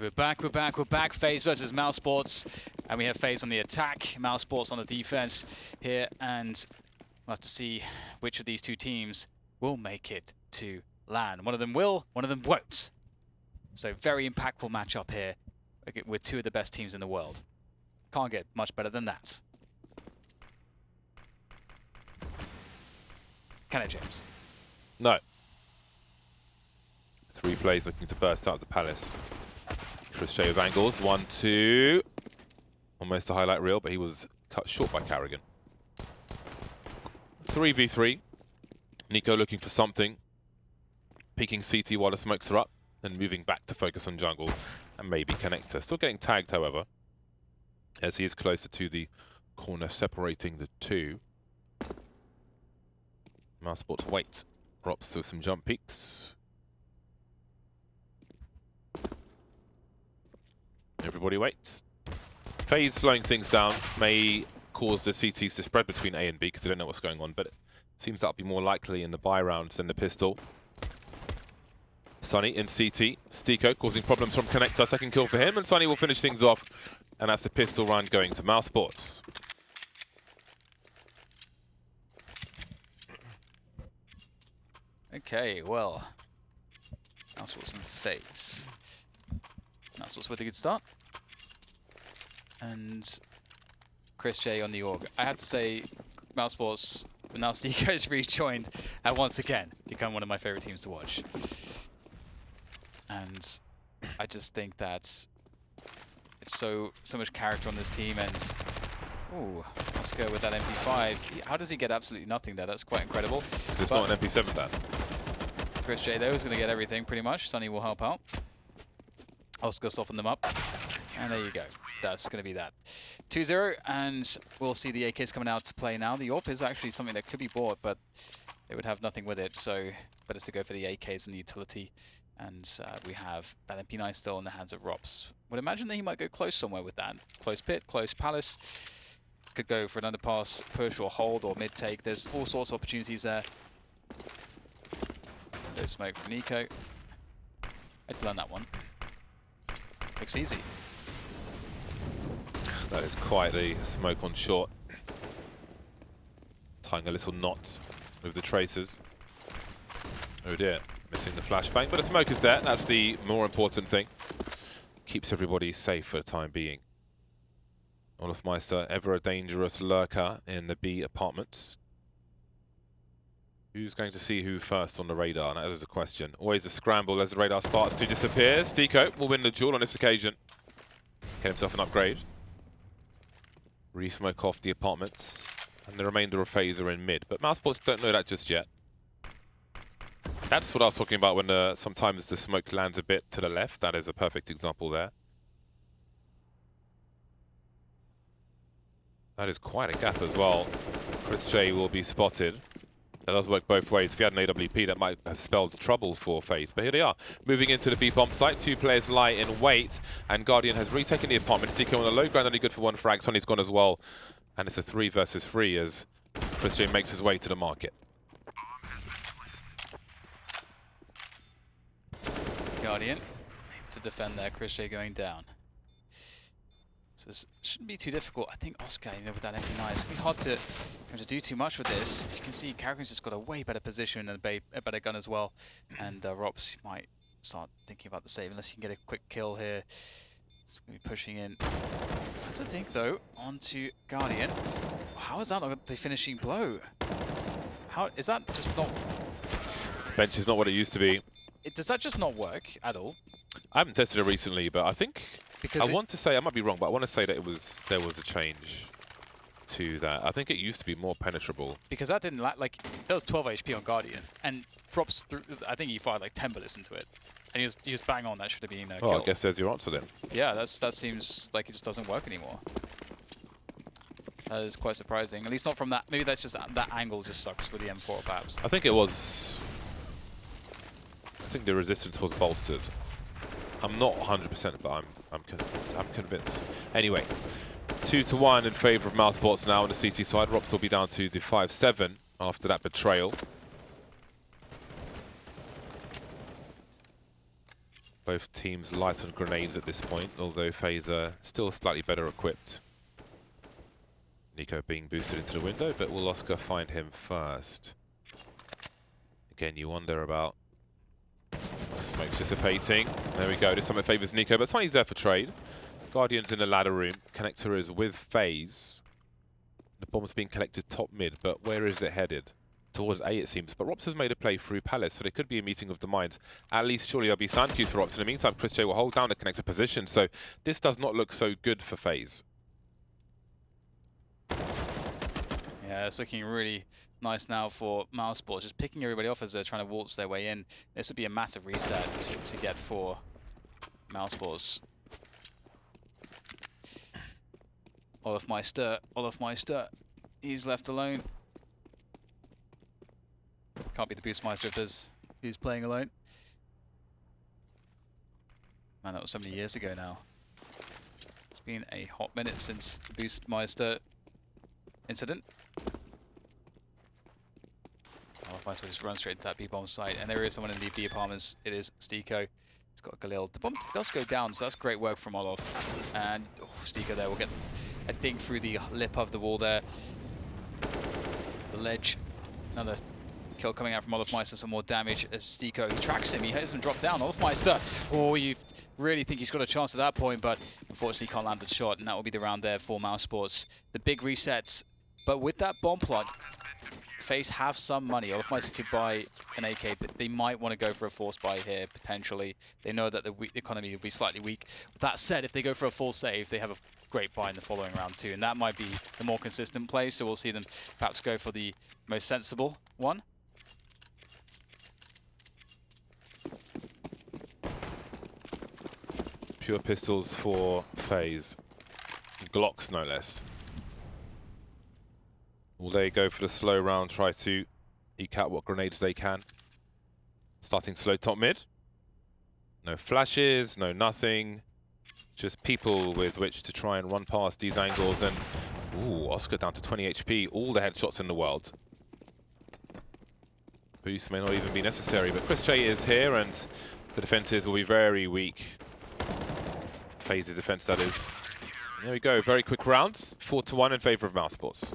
We're back. Faze versus Mousesports. And we have Faze on the attack, Mousesports on the defense here. And we'll have to see which of these two teams will make it to LAN. One of them will, one of them won't. So very impactful matchup here with two of the best teams in the world. Can't get much better than that. Can it, James? No. 3 plays looking to burst out of the palace. Chris J with angles. 1, 2. Almost a highlight reel, but he was cut short by Carrigan. 3v3. Nico looking for something. Peeking CT while the smokes are up. And moving back to focus on jungle. And maybe connector. Still getting tagged, however. As he is closer to the corner separating the two. Mousesports wait. Rops with some jump peaks. Everybody waits. Faze slowing things down may cause the CTs to spread between A and B because they don't know what's going on, but it seems that'll be more likely in the buy rounds than the pistol. Sunny in CT. Stiko causing problems from connector. Second kill for him, and Sunny will finish things off. And that's the pistol round going to Mousesports. Okay, well, Mousesports and Faze. Mousesports with a good start. And Chris J on the org. I have to say, Mousesports, now Stiko's rejoined, and once again, become one of my favorite teams to watch. And I just think that it's so much character on this team, and ooh, let's go with that MP5. How does he get absolutely nothing there? That's quite incredible. It's not an MP7 that. Chris J though is going to get everything pretty much. Sunny will help out. Oscar soften them up. And there you go. That's going to be that. 2-0, and we'll see the AKs coming out to play now. The AWP is actually something that could be bought, but they would have nothing with it, so better to go for the AKs and the utility. And we have that MP9 still in the hands of Rops. Would imagine that he might go close somewhere with that. Close pit, close palace. Could go for an underpass, push or hold or mid-take. There's all sorts of opportunities there. No smoke for Nico. I had to learn that one. Looks easy. That is quite a smoke on short. Tying a little knot with the tracers. Oh dear, missing the flashbang, but the smoke is there. That's the more important thing. Keeps everybody safe for the time being. Olafmeister, ever a dangerous lurker in the B apartments. Who's going to see who first on the radar? That is the question. Always a scramble as the radar starts to disappear. Stiko will win the duel on this occasion. Get himself an upgrade. Re-smoke off the apartments. And the remainder of Faze are in mid. But Mousesports don't know that just yet. That's what I was talking about when sometimes the smoke lands a bit to the left. That is a perfect example there. That is quite a gap as well. Chris J will be spotted. That does work both ways. If he had an AWP, that might have spelled trouble for Faze. But here they are, moving into the B-bomb site. 2 players lie in wait, and Guardian has retaken the apartment. Stiko on the low ground, only good for 1 frag. Sonny's gone as well. And it's a 3 versus 3 as Chris J makes his way to the market. Guardian to defend there. Chris J going down. So this shouldn't be too difficult. I think Oscar, with that MP9, it's going to be hard to do too much with this. As you can see, Carrigan's just got a way better position and a better gun as well. And Rops might start thinking about the save unless he can get a quick kill here. It's going to be pushing in. That's a dink though onto Guardian. How is that not the finishing blow? How is that just not? Bench is not what it used to be. Does that just not work at all? I haven't tested it recently, but I think because I want to say, I might be wrong, but I want to say that there was a change to that. I think it used to be more penetrable. Because that didn't like there was 12 HP on Guardian, and Drops through. I think he fired like 10 bullets into it, and he was bang on. That should have been a kill. I guess there's your answer then. Yeah, that seems like it just doesn't work anymore. That is quite surprising. At least not from that. Maybe that's just that angle just sucks with the M4 perhaps. I think it was. I think the resistance was bolstered. I'm not 100%, but I'm convinced. Anyway, 2-1 in favour of Mousesports now on the CT side. Rops will be down to the 5-7 after that betrayal. Both teams light on grenades at this point, although FaZe are still slightly better equipped. Nico being boosted into the window, but will Oscar find him first? Again, you wonder about smoke dissipating. There we go. This time it favours Nico, but Sunny's there for trade. Guardian's in the ladder room. Connector is with FaZe. The bomb's being collected top mid, but where is it headed? Towards A, it seems. But Rops has made a play through Palace, so there could be a meeting of the minds. At least, surely there'll be sound cues for Rops. In the meantime, Chris J will hold down the connector position, so this does not look so good for FaZe. Yeah, it's looking really nice now for Mousesports, just picking everybody off as they're trying to waltz their way in. This would be a massive reset to get for Mousesports. Olofmeister, he's left alone. Can't be the Boostmeister if he's playing alone. Man, that was so many years ago now. It's been a hot minute since the Boostmeister incident. Olofmeister just run straight into that B-bomb site, and there is someone in the B apartments. It is Stiko. He's got Galil. The bomb does go down, so that's great work from Olof. And Stiko there will get a ding through the lip of the wall there. The ledge. Another kill coming out from Olofmeister, some more damage as Stiko tracks him. He has him drop down. Olofmeister, oh, you really think he's got a chance at that point, but unfortunately can't land the shot, and that will be the round there for Mousesports. The big resets, but with that bomb plot, FaCe have some money. Olofmeister could buy an AK, but they might want to go for a force buy here, potentially. They know that the economy will be slightly weak. That said, if they go for a full save, they have a great buy in the following round too, and that might be the more consistent play, so we'll see them perhaps go for the most sensible one. Pure pistols for FaZe. Glocks, no less. Will they go for the slow round, try to eke out what grenades they can? Starting slow top mid. No flashes, no nothing. Just people with which to try and run past these angles. And, ooh, Oscar down to 20 HP. All the headshots in the world. Boost may not even be necessary, but Chris J is here, and the defenses will be very weak. FaZe's defense, that is. There we go, very quick rounds. 4-1 in favor of Mousesports.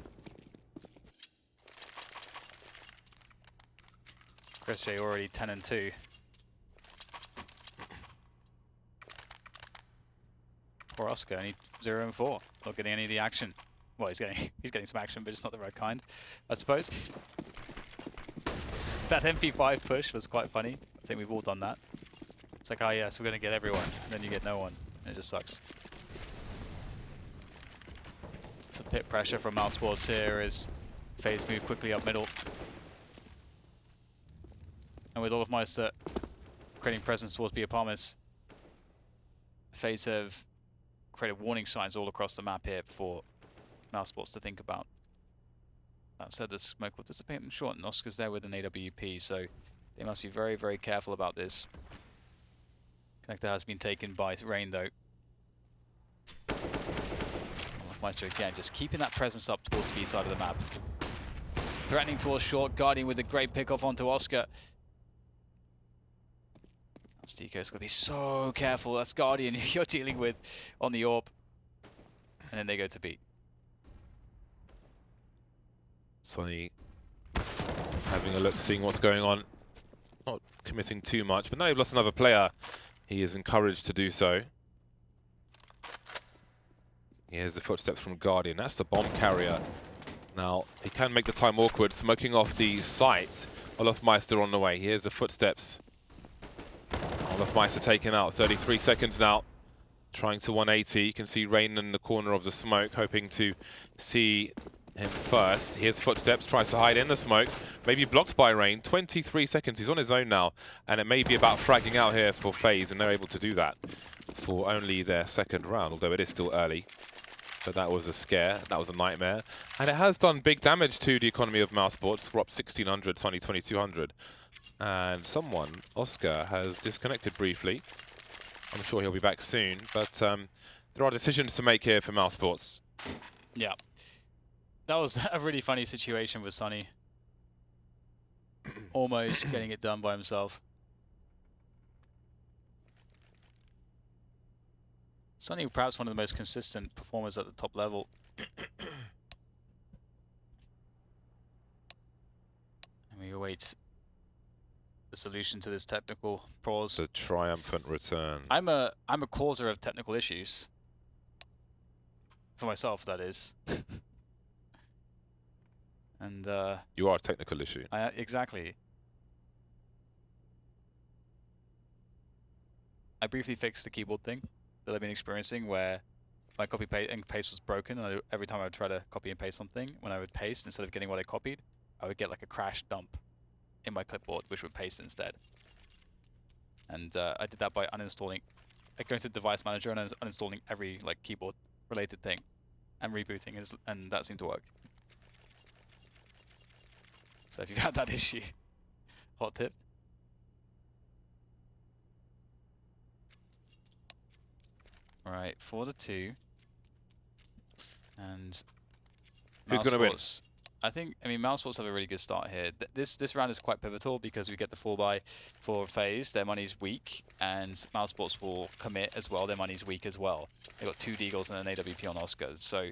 Chris J already 10-2. Poor Oscar, only 0-4. Not getting any of the action. Well, he's getting some action, but it's not the right kind, I suppose. That MP5 push was quite funny. I think we've all done that. It's like, oh yes, we're gonna get everyone, and then you get no one. And it just sucks. Some pit pressure from Mousesports here as FaZe move quickly up middle. And with Olofmeister creating presence towards the apartments, FaZe have created warning signs all across the map here for Mousesports to think about. That said, the smoke will dissipate in short, and Oscar's there with an AWP, so they must be very, very careful about this. Connector has been taken by Rain, though. Olofmeister again, just keeping that presence up towards the B side of the map. Threatening towards short, Guardian with a great pick-off onto Oscar. Stiko's got to be so careful. That's Guardian you're dealing with on the AWP. And then they go to B. Sonny having a look, seeing what's going on. Not committing too much, but now they've lost another player. He is encouraged to do so. Here's the footsteps from Guardian. That's the bomb carrier. Now, he can make the time awkward, smoking off the site. Olofmeister on the way. Here's the footsteps. Olofmeister taken out. 33 seconds now. Trying to 180. You can see Rain in the corner of the smoke, hoping to see him first. Here's footsteps, tries to hide in the smoke. Maybe blocked by Rain. 23 seconds, he's on his own now. And it may be about fragging out here for FaZe, and they're able to do that for only their second round, although it is still early. But that was a scare, that was a nightmare. And it has done big damage to the economy of Mousesports. We're up 1,600, Sunny 2,200. And someone, Oscar, has disconnected briefly. I'm sure he'll be back soon, but there are decisions to make here for Mousesports. Yeah. That was a really funny situation with Sunny. Almost getting it done by himself. Sunny perhaps one of the most consistent performers at the top level. And we await the solution to this technical pause. The triumphant return. I'm a causer of technical issues. For myself, that is. And You are a technical issue. exactly. I briefly fixed the keyboard thing that I've been experiencing, where my copy and paste was broken, and every time I would try to copy and paste something, when I would paste, instead of getting what I copied, I would get like a crash dump in my clipboard, which would paste instead. And I did that by uninstalling, going to Device Manager and uninstalling every like keyboard related thing, and rebooting, and that seemed to work. So if you've had that issue, hot tip. Right, 4-2. And who's going to win? I mean, Mousesports have a really good start here. This round is quite pivotal because we get the full buy for Faze. Their money's weak, and Mousesports will commit as well. Their money's weak as well. They got 2 Deagles and an AWP on Oscar, so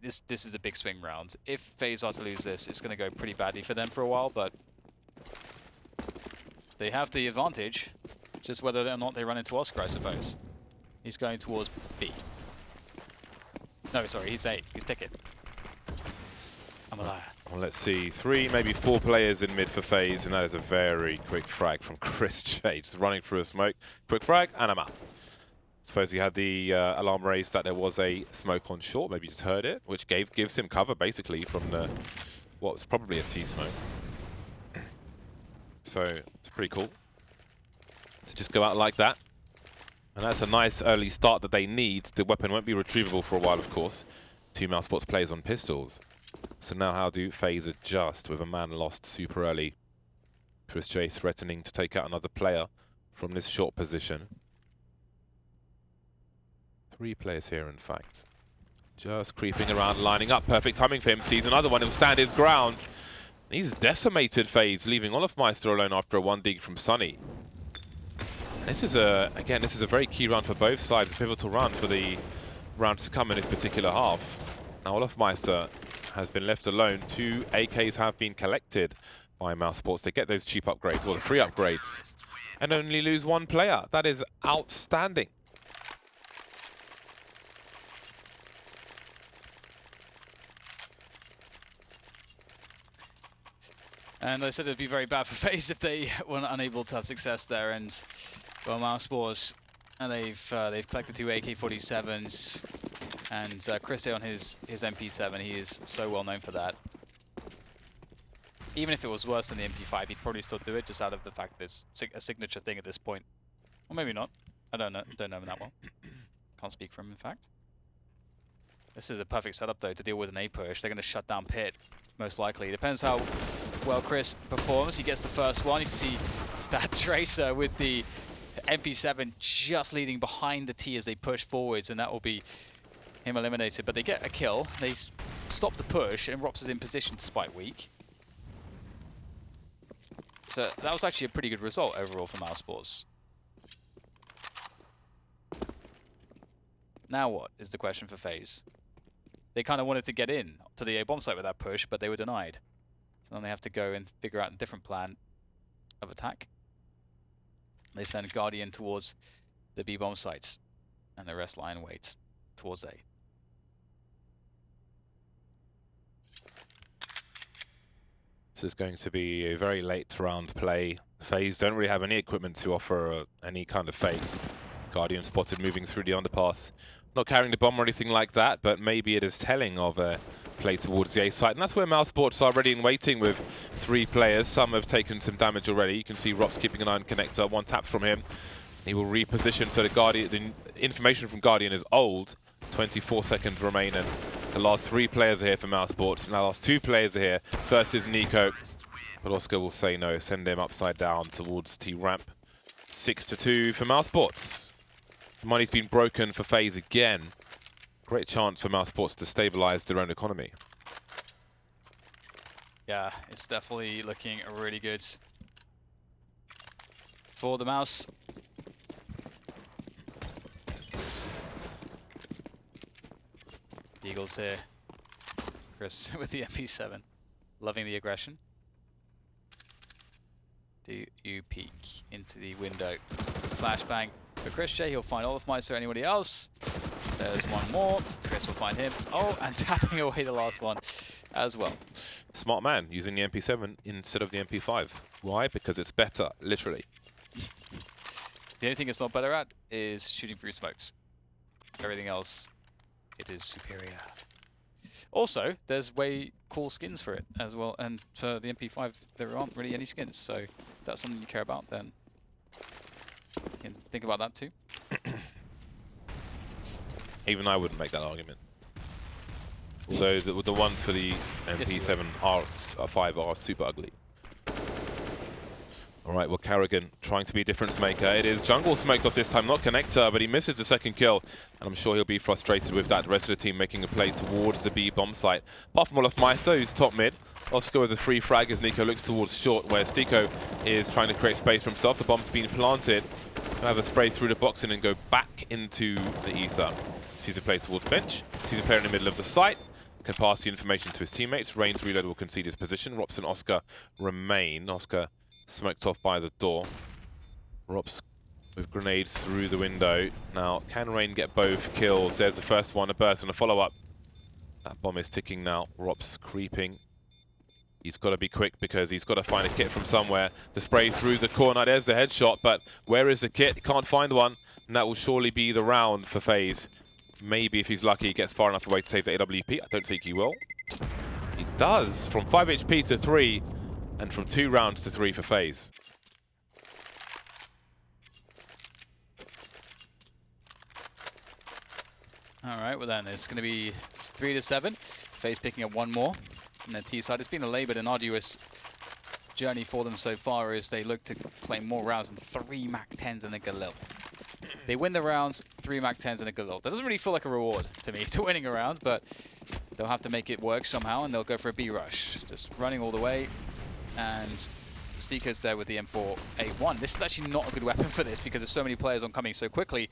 this is a big swing round. If Faze are to lose this, it's going to go pretty badly for them for a while, but they have the advantage. Just whether or not they run into Oscar, I suppose. He's going towards B. No, sorry, he's A. He's ticket. I'm a liar. Well, let's see. 3, maybe 4 players in mid for Faze, and that is a very quick frag from Chris J. Just running through a smoke. Quick frag, and I'm out. Suppose he had the alarm raised that there was a smoke on short. Maybe he just heard it, which gives him cover, basically, from the what was probably a T-smoke. So, it's pretty cool to just go out like that. And that's a nice early start that they need. The weapon won't be retrievable for a while, of course. 2 Mousesports plays on pistols. So now how do Faze adjust with a man lost super early? Chris J threatening to take out another player from this short position. 3 players here, in fact. Just creeping around, lining up. Perfect timing for him. Sees another one. He'll stand his ground. He's decimated Faze, leaving Olofmeister alone after a 1 dig from Sunny. This is again, this is a very key round for both sides, a pivotal round for the round to come in this particular half. Now Olofmeister has been left alone. 2 AKs have been collected by Mousesports to get those cheap upgrades, or the free upgrades, and only lose 1 player. That is outstanding. And I said it'd be very bad for Faze if they were unable to have success there. And well, Mousesports, and they've collected 2 AK-47s, and Chris on his MP7. He is so well known for that. Even if it was worse than the MP5, he'd probably still do it, just out of the fact that it's a signature thing at this point. Or maybe not. I don't know him that well. Can't speak for him, in fact. This is a perfect setup, though, to deal with an A push. They're going to shut down Pit, most likely. Depends how well Chris performs. He gets the first one. You can see that Tracer with the MP7 just leading behind the T as they push forwards, and that will be him eliminated. But they get a kill. They stop the push, and Rops is in position despite weak. So that was actually a pretty good result overall for Mousesports. Now what is the question for FaZe? They kind of wanted to get in to the A bomb site with that push, but they were denied. So then they have to go and figure out a different plan of attack. They send Guardian towards the B bomb sites, and the rest line waits towards A. This is going to be a very late round play. FaZe don't really have any equipment to offer any kind of fake. Guardian spotted moving through the underpass. Not carrying the bomb or anything like that, but maybe it is telling of a play towards the A site. And that's where Mousesports are ready and waiting with 3 players. Some have taken some damage already. You can see Rops keeping an eye on Connector. 1 tap from him. He will reposition, so the information from Guardian is old. 24 seconds remain, and the last 3 players are here for Mousesports. And the last 2 players are here. First is Nico, but Oscar will say no. Send him upside down towards T-ramp. 6-2 for Mousesports. Money's been broken for FaZe again. Great chance for Mousesports to stabilize their own economy. Yeah, it's definitely looking really good for the Mouse. Eagles here. Chris with the MP7. Loving the aggression. Do you peek into the window? Flashbang for Chris J. He'll find Olafmeister or anybody else. There's one more. Chris will find him. Oh, and tapping away the last one as well. Smart man using the MP7 instead of the MP5. Why? Because it's better, literally. The only thing it's not better at is shooting through smokes. Everything else, it is superior. Also, there's way cool skins for it as well, and for the MP5 there aren't really any skins, so if that's something you care about, then you can think about that too. Even I wouldn't make that argument. Although the ones for the MP7 5 are super ugly. Alright, well, Carrigan trying to be a difference maker. It is jungle smoked off this time, not connector, but he misses the second kill. And I'm sure he'll be frustrated with that. The rest of the team making a play towards the B bomb site. Apart from Olafmeister, who's top mid. Oscar with a free frag as Nico looks towards short, where Stico is trying to create space for himself. The bomb's been planted. He'll have a spray through the boxing and go back into the ether. Sees a play towards bench. Sees a player in the middle of the site. Can pass the information to his teammates. Range reload will concede his position. Rops and Oscar remain. Oscar smoked off by the door. Rops with grenades through the window. Now, can Rain get both kills? There's the first one, a burst and a follow-up. That bomb is ticking now. Rops creeping. He's got to be quick because he's got to find a kit from somewhere. The spray through the corner. There's the headshot, but where is the kit? He can't find one, and that will surely be the round for Faze. Maybe if he's lucky, he gets far enough away to save the AWP. I don't think he will. He does, from 5 HP to 3. And from 2 rounds to 3 for Faze. Alright, well then it's going to be 3-7. Faze picking up one more. And the T side, it's been a laboured and arduous journey for them so far as they look to play more rounds than 3 MAC-10s and a Galil. They win the rounds, 3 MAC-10s and a Galil. That doesn't really feel like a reward to me to winning a round, but they'll have to make it work somehow and they'll go for a B rush. Just running all the way. And Stico's there with the M4A1. This is actually not a good weapon for this because there's so many players oncoming so quickly,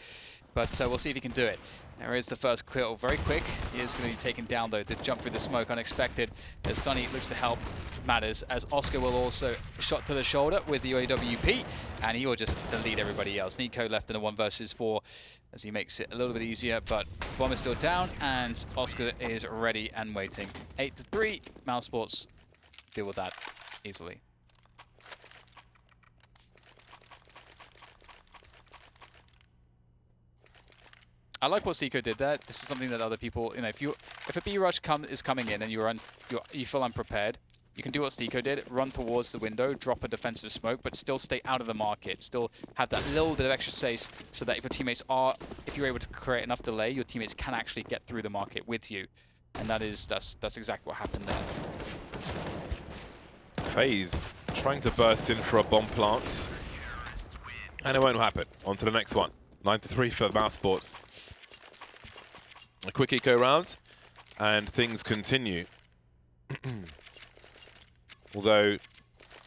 but we'll see if he can do it. There is the first kill, very quick. He is going to be taken down though. The jump through the smoke, unexpected. As Sunny looks to help matters, as Oscar will also shot to the shoulder with the AWP, and he will just delete everybody else. Nico left in a 1 versus 4 as he makes it a little bit easier, but the bomb is still down, and Oscar is ready and waiting. 8-3, Mousesports deal with that easily. I like what Stico did there. This is something that other people, you know, if a B rush is coming in and you feel unprepared, you can do what Stico did, run towards the window, drop a defensive smoke, but still stay out of the market. Still have that little bit of extra space so that if your teammates if you're able to create enough delay, your teammates can actually get through the market with you. And that's exactly what happened there. Faze trying to burst in for a bomb plant. And it won't happen. On to the next one. 9-3 for Mousesports. A quick eco round, and things continue. Although,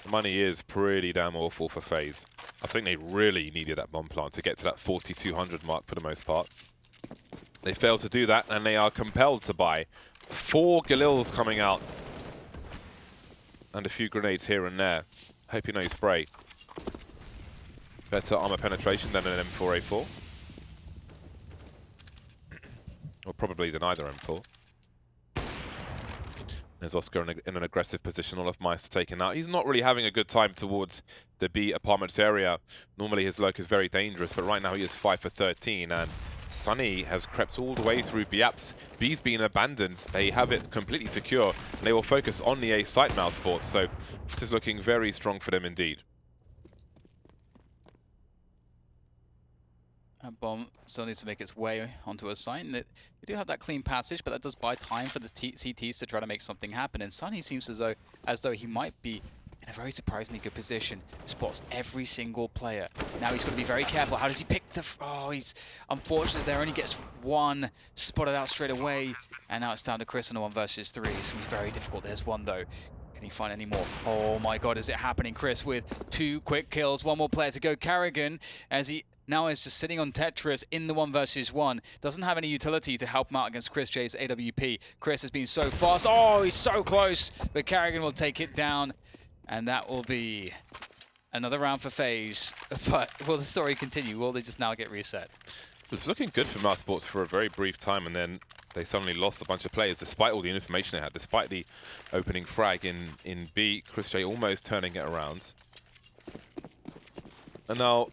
the money is pretty damn awful for Faze. I think they really needed that bomb plant to get to that 4,200 mark for the most part. They failed to do that, and they are compelled to buy 4 Galils coming out. And a few grenades here and there. Hope you know spray. Better armor penetration than an M4A4. Or probably than either M4. There's Oscar in an aggressive position, Olafmeister taken out. He's not really having a good time towards the B apartments area. Normally his lurk is very dangerous, but right now he is 5 for 13, and Sunny has crept all the way through B-apps. B's been abandoned. They have it completely secure, and they will focus on the A site Mousesports, so this is looking very strong for them indeed. That bomb still needs to make its way onto a site. And you do have that clean passage, but that does buy time for the CTs to try to make something happen. And Sunny seems as though he might be in a very surprisingly good position. Spots every single player. Now he's got to be very careful. How does he pick the... Oh, he's unfortunate there. Only gets one spotted out straight away. And now it's down to Chris on a 1 versus 3. It's going to be very difficult. There's one, though. Can he find any more? Oh, my God, is it happening? Chris with 2 quick kills. 1 more player to go. Carrigan, as he now is just sitting on Tetris in the 1 versus 1. Doesn't have any utility to help him out against Chris J's AWP. Chris has been so fast. Oh, he's so close. But Carrigan will take it down. And that will be another round for FaZe. But will the story continue? Will they just now get reset? It's looking good for Mousesports for a very brief time, and then they suddenly lost a bunch of players despite all the information they had, despite the opening frag in B. Chris J almost turning it around. And now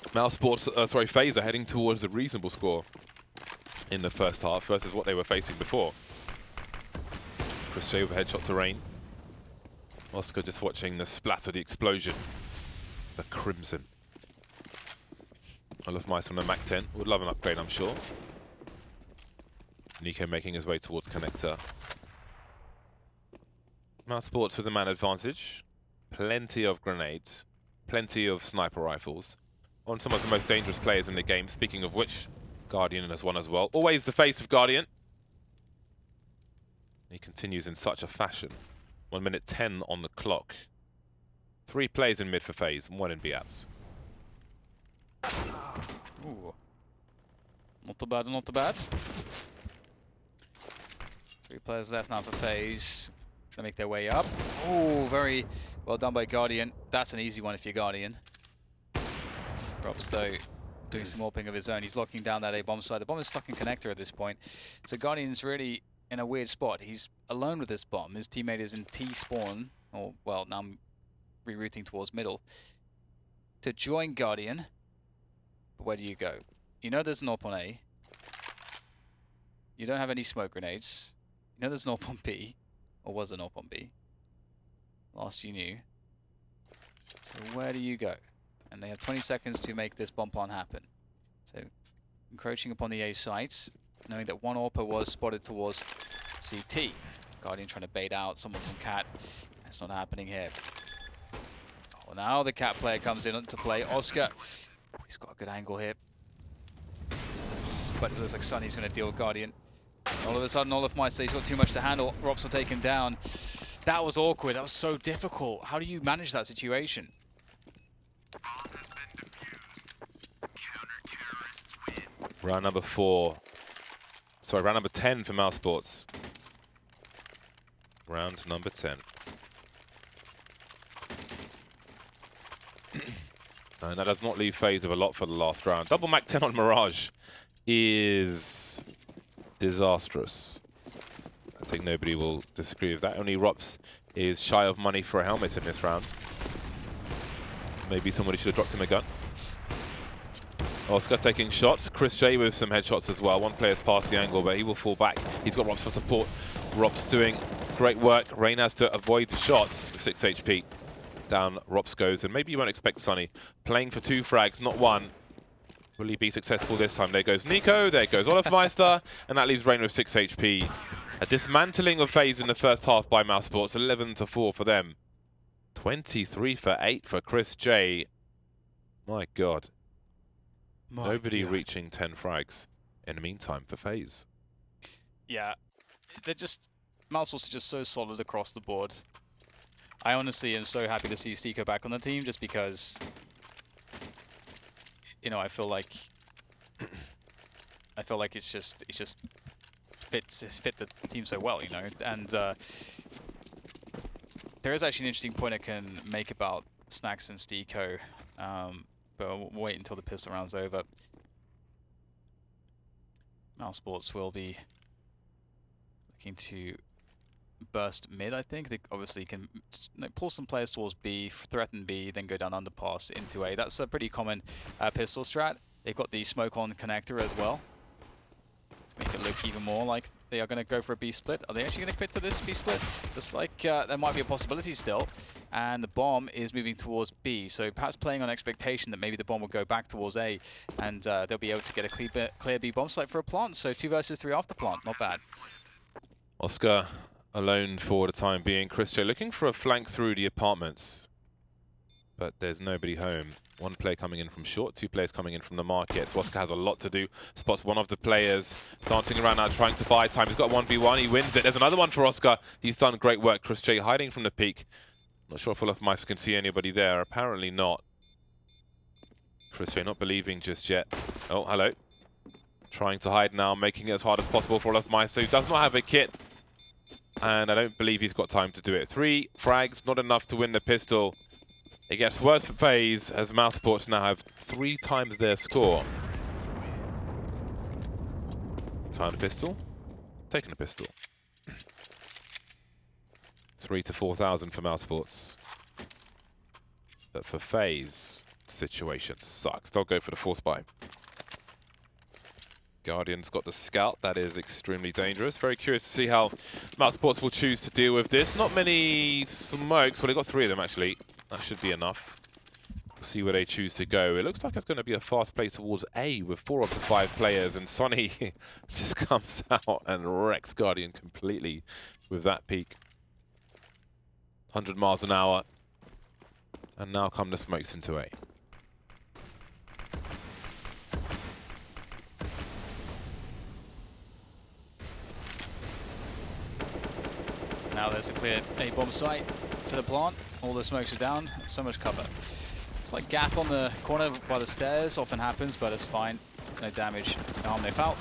Mousesports, FaZe are heading towards a reasonable score in the first half versus what they were facing before. Chris J with a headshot to Rain. Oscar just watching the splatter, the explosion, the crimson. I love Mice on the Mac 10. Would love an upgrade, I'm sure. Nico making his way towards connector. Mousesports with the man advantage. Plenty of grenades. Plenty of sniper rifles. On some of the most dangerous players in the game. Speaking of which, Guardian has one as well. Always the face of Guardian. He continues in such a fashion. 1 minute 10 on the clock. 3 plays in mid for FaZe, 1 in B apps. Ooh. Not too bad, not too bad. 3 players left now for FaZe. Trying to make their way up. Oh, very well done by Guardian. That's an easy one if you're Guardian. Drops though, doing some warping of his own. He's locking down that A bomb side. The bomb is stuck in connector at this point. So Guardian's really in a weird spot. He's alone with this bomb. His teammate is in T spawn, or well, now I'm rerouting towards middle to join Guardian. But where do you go? You know there's an AWP on A. You don't have any smoke grenades. You know there's an AWP on B, or was an AWP on B. Last you knew. So where do you go? And they have 20 seconds to make this bomb plan happen. So encroaching upon the A sites, knowing that one AWPer was spotted towards CT. Guardian trying to bait out someone from Cat. That's not happening here. Oh, now the Cat player comes in to play. Oscar, he's got a good angle here. But it looks like Sunny's going to deal with Guardian. All of a sudden, all of my he's got too much to handle. Robs will take him down. That was awkward. That was so difficult. How do you manage that situation? Round number 4. Sorry, round number 10 for Mousesports. Round number 10. And that does not leave FaZe with a lot for the last round. Double Mac 10 on Mirage is disastrous. I think nobody will disagree with that. Only Rops is shy of money for a helmet in this round. Maybe somebody should have dropped him a gun. Oscar taking shots. Chris J with some headshots as well. One player's past the angle, but he will fall back. He's got Rops for support. Rops doing great work. Rain has to avoid the shots with 6 HP. Down Rops goes, and maybe you won't expect Sunny playing for 2 frags, not 1. Will he be successful this time? There goes Nico, there goes Olafmeister, and that leaves Rain with 6 HP. A dismantling of FaZe in the first half by Mousesports, 11-4 for them. 23 for 8 for Chris J. My God. Nobody reaching 10 frags in the meantime for FaZe. Yeah, they're just... Mousesports are just so solid across the board. I honestly am so happy to see Stico back on the team just because, you know, I feel like it's just fit the team so well, you know. And there is actually an interesting point I can make about Snacks and Stico, but we'll wait until the pistol round's over. Mousesports will be looking to burst mid, I think. They obviously can pull some players towards B, threaten B, then go down underpass into A. That's a pretty common pistol strat. They've got the smoke on connector as well to make it look even more like they are going to go for a B split. Are they actually going to commit to this B split? Looks like there might be a possibility still. And the bomb is moving towards B, so perhaps playing on expectation that maybe the bomb will go back towards A, and they'll be able to get a clear B bomb site for a plant. So 2 versus 3 after plant, not bad. Oscar alone for the time being. Chris J looking for a flank through the apartments, but there's nobody home. 1 player coming in from short, 2 players coming in from the market. So Oscar has a lot to do. Spots one of the players dancing around now, trying to buy time. He's got 1v1, he wins it. There's another one for Oscar. He's done great work. Chris J hiding from the peak. Not sure if Olafmeister can see anybody there. Apparently not. Christian not believing just yet. Oh, hello. Trying to hide now, making it as hard as possible for Olofmeister, who does not have a kit. And I don't believe he's got time to do it. 3 frags, not enough to win the pistol. It gets worse for FaZe, as Mousesports now have 3 times their score. Found a pistol. Taken a pistol. 3 to 4,000 for Mousesports. But for FaZe, the situation sucks. They'll go for the force buy. Guardian's got the scout. That is extremely dangerous. Very curious to see how Mousesports will choose to deal with this. Not many smokes. Well, they got 3 of them, actually. That should be enough. We'll see where they choose to go. It looks like it's going to be a fast play towards A with 4 of the 5 players. And Sonny just comes out and wrecks Guardian completely with that peak. 100 miles an hour. And now come the smokes into A. Now there's a clear A-bomb site for the plant. All the smokes are down. So much cover. It's like gap on the corner by the stairs. Often happens, but it's fine. No damage, no harm, no foul.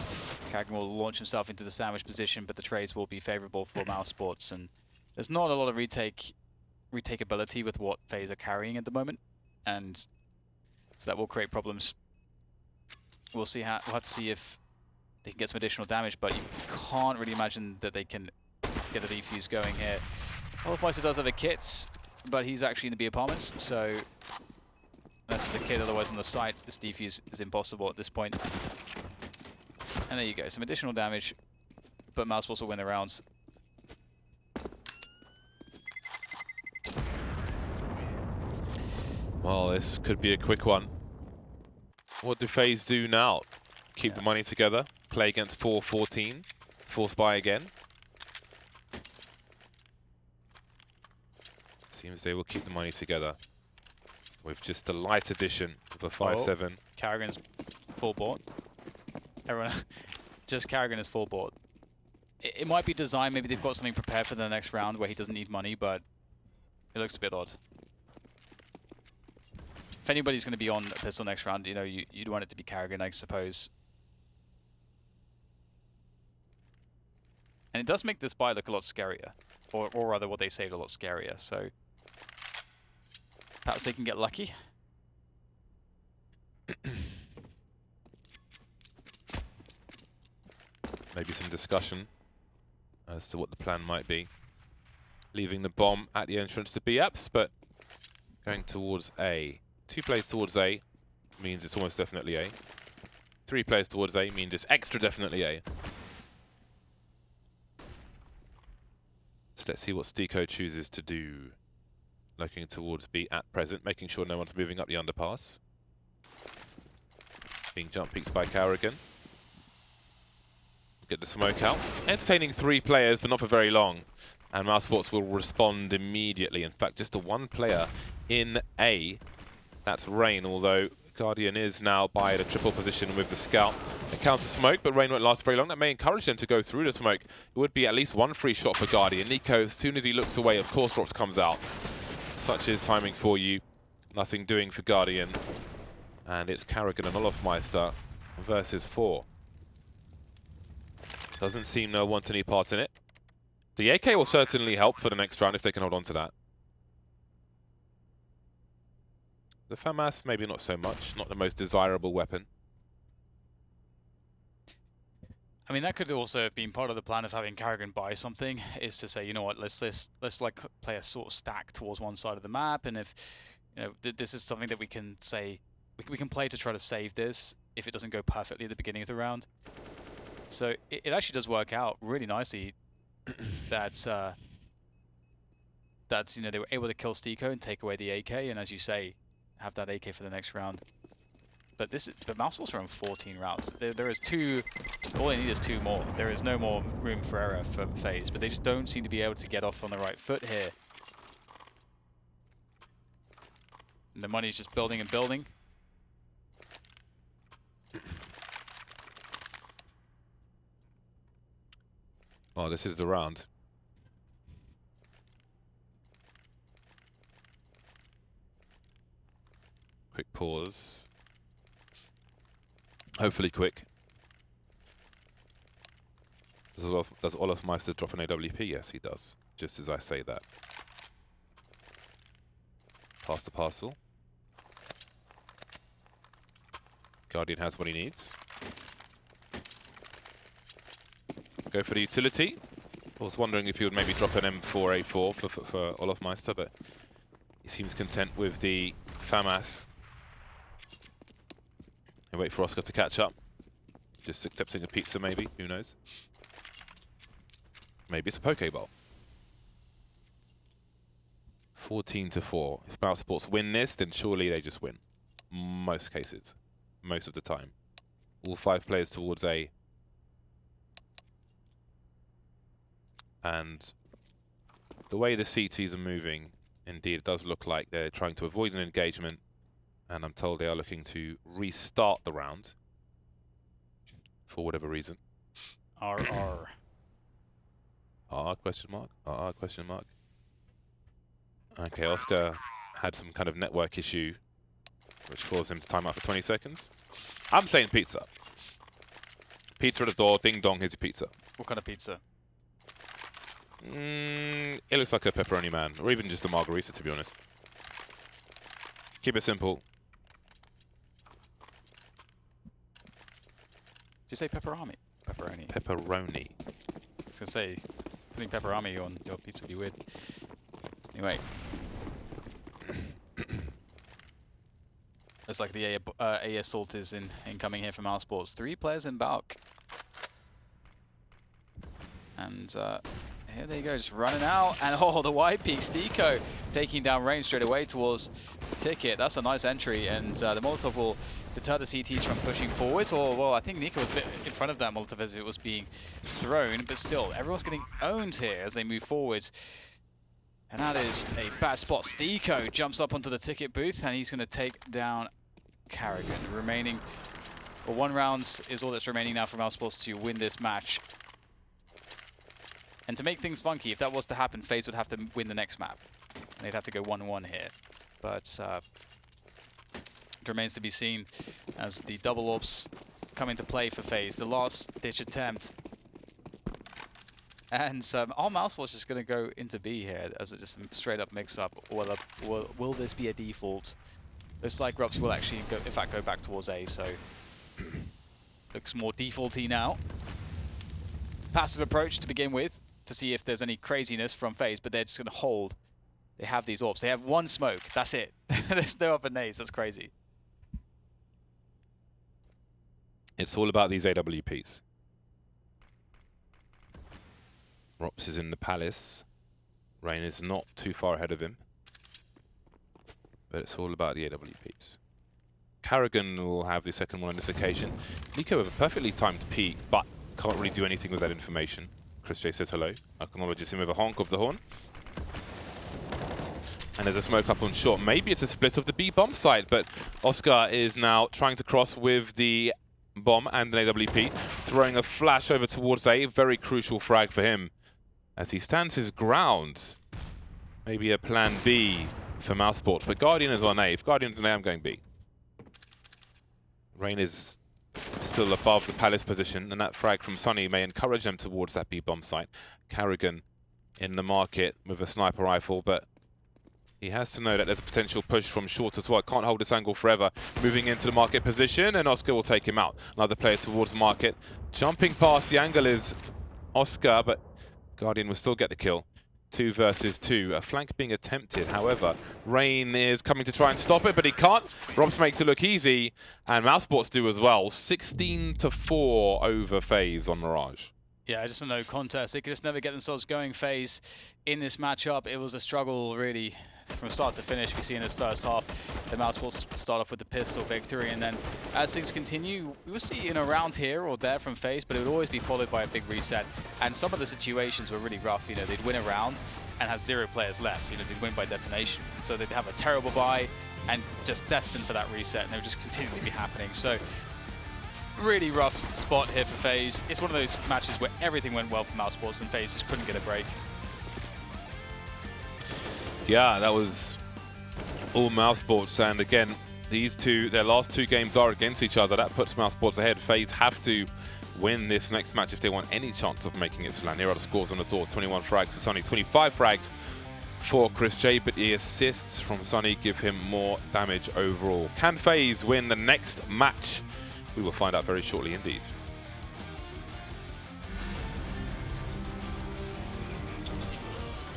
Karrigan will launch himself into the sandwich position, but the trades will be favorable for Mousesports. And there's not a lot of retakeability with what FaZe are carrying at the moment, and so that will create problems. We'll see how. We'll have to see if they can get some additional damage, but you can't really imagine that they can get a defuse going here. Olofmeister does have a kit, but he's actually in the B apartments, so unless there's a kit otherwise on the site, this defuse is impossible at this point. And there you go, some additional damage, but Mousesports will win the rounds. Well, this could be a quick one. What do FaZe do now? Keep the money together, play against 4-14, force buy again. Seems they will keep the money together with just a light edition of a 5-7. Karrigan's full board. Everyone, just Karrigan is full board. It might be designed, maybe they've got something prepared for the next round where he doesn't need money, but it looks a bit odd. If anybody's going to be on a pistol next round, you know, you'd want it to be Karrigan, I suppose. And it does make this buy look a lot scarier, or rather what they saved a lot scarier, so perhaps they can get lucky. Maybe some discussion as to what the plan might be. Leaving the bomb at the entrance to B apps, but going towards A. 2 players towards A means it's almost definitely A. 3 players towards A means it's extra definitely A. So let's see what Stico chooses to do. Looking towards B at present, making sure no one's moving up the underpass. Being jump peeks by Karrigan. Get the smoke out. Entertaining 3 players, but not for very long. And Mousesports will respond immediately. In fact, just the 1 player in A. That's Rain, although Guardian is now by the triple position with the scout. A counter smoke, but Rain won't last very long. That may encourage them to go through the smoke. It would be at least 1 free shot for Guardian. Nico, as soon as he looks away, of course, Drops comes out. Such is timing for you. Nothing doing for Guardian. And it's Karrigan and Olofmeister versus 4. Doesn't seem no one wants any part in it. The AK will certainly help for the next round if they can hold on to that. The FAMAS, maybe not so much. Not the most desirable weapon. I mean, that could also have been part of the plan of having Karrigan buy something, is to say, you know what, let's like play a sort of stack towards one side of the map, and if you know this is something that we can say we can play to try to save this if it doesn't go perfectly at the beginning of the round. So it actually does work out really nicely that you know, they were able to kill Stico and take away the AK, and as you say, have that AK for the next round. But Mousesports are on 14 rounds. There is 2. All they need is 2 more. There is no more room for error for FaZe, but they just don't seem to be able to get off on the right foot here. And the money's just building and building. Oh, this is the round. Quick pause. Hopefully quick. Does Olaf Meister drop an AWP? Yes, he does. Just as I say that. Pass the parcel. Guardian has what he needs. Go for the utility. I was wondering if he would maybe drop an M4A4 for Olaf Meister, but he seems content with the FAMAS. And wait for Oscar to catch up. Just accepting a pizza maybe, who knows. Maybe it's a Pokeball. 14-4. If Mousesports win this, then surely they just win. Most cases. Most of the time. All 5 players towards A. And the way the CTs are moving, indeed, it does look like they're trying to avoid an engagement. And I'm told they are looking to restart the round. For whatever reason. RR. Question mark? Question mark? Okay, Oscar had some kind of network issue, which caused him to time out for 20 seconds. I'm saying pizza. Pizza at the door, ding dong, here's your pizza. What kind of pizza? It looks like a pepperoni man, or even just a margarita, to be honest. Keep it simple. Did you say pepperoni? Pepperoni. Pepperoni. I was going to say, putting pepperoni on your pizza would be weird. Anyway. Looks like the A assault is incoming here from Mousesports. 3 players in bulk. And here they go, just running out. And oh, the wide peak, Steeko taking down range straight away towards the ticket. That's a nice entry. And the Molotov will deter the CTs from pushing forwards. Or, well, I think Nico was a bit in front of that Molotov as it was being thrown. But still, everyone's getting owned here as they move forwards. And that is a bad spot. Steeko jumps up onto the ticket booth and he's going to take down Carrigan. Remaining, well, 1 round is all that's remaining now for Mousesports to win this match. And to make things funky, if that was to happen, FaZe would have to win the next map. They'd have to go 1-1 here. But it remains to be seen as the double ops come into play for FaZe. The last ditch attempt. And our Mousesports just going to go into B here as a just straight up mix up. Will this be a default? Looks like Rups will actually, in fact, go back towards A, so looks more defaulty now. Passive approach to begin with to see if there's any craziness from FaZe, but they're just going to hold. They have these orbs. They have 1 smoke. That's it. There's no other nades. That's crazy. It's all about these AWPs. Rops is in the palace. Rain is not too far ahead of him. But it's all about the AWPs. Carrigan will have the second one on this occasion. Nico with a perfectly timed peek, but can't really do anything with that information. Chris J says hello. Acknowledges him with a honk of the horn. And there's a smoke up on short. Maybe it's a split of the B bomb site, but Oscar is now trying to cross with the bomb and an AWP, throwing a flash over towards A. Very crucial frag for him as he stands his ground. Maybe a plan B for Mousesports, but Guardian is on A. If Guardian's on A, I'm going B. Rain is still above the Palace position, and that frag from Sunny may encourage them towards that B-bomb site. Carrigan in the market with a sniper rifle, but he has to know that there's a potential push from short as well. Can't hold this angle forever. Moving into the market position, and Oscar will take him out. Another player towards market. Jumping past the angle is Oscar, but Guardian will still get the kill. 2 versus 2. A flank being attempted. However, Rain is coming to try and stop it, but he can't. Robs makes it look easy, and Mousesports do as well. 16-4 over FaZe on Mirage. Yeah, just a no contest. They could just never get themselves going. FaZe in this matchup, it was a struggle really from start to finish. We see in this first half, the Mousesports start off with the pistol victory, and then as things continue, we will see in a round here or there from FaZe, but it would always be followed by a big reset. And some of the situations were really rough. You know, they'd win a round and have 0 players left. You know, they'd win by detonation. So they'd have a terrible buy and just destined for that reset, and they would just continually be happening. So really rough spot here for FaZe. It's one of those matches where everything went well for Mousesports and FaZe just couldn't get a break. Yeah, that was all Mousesports, and again, These two, their last 2 games are against each other. That puts Mousesports ahead. FaZe have to win this next match if they want any chance of making it to LAN. Here are the scores on the door. 21 frags for Sunny, 25 frags for Chris J, but the assists from Sunny give him more damage overall. Can FaZe win the next match? We will find out very shortly indeed.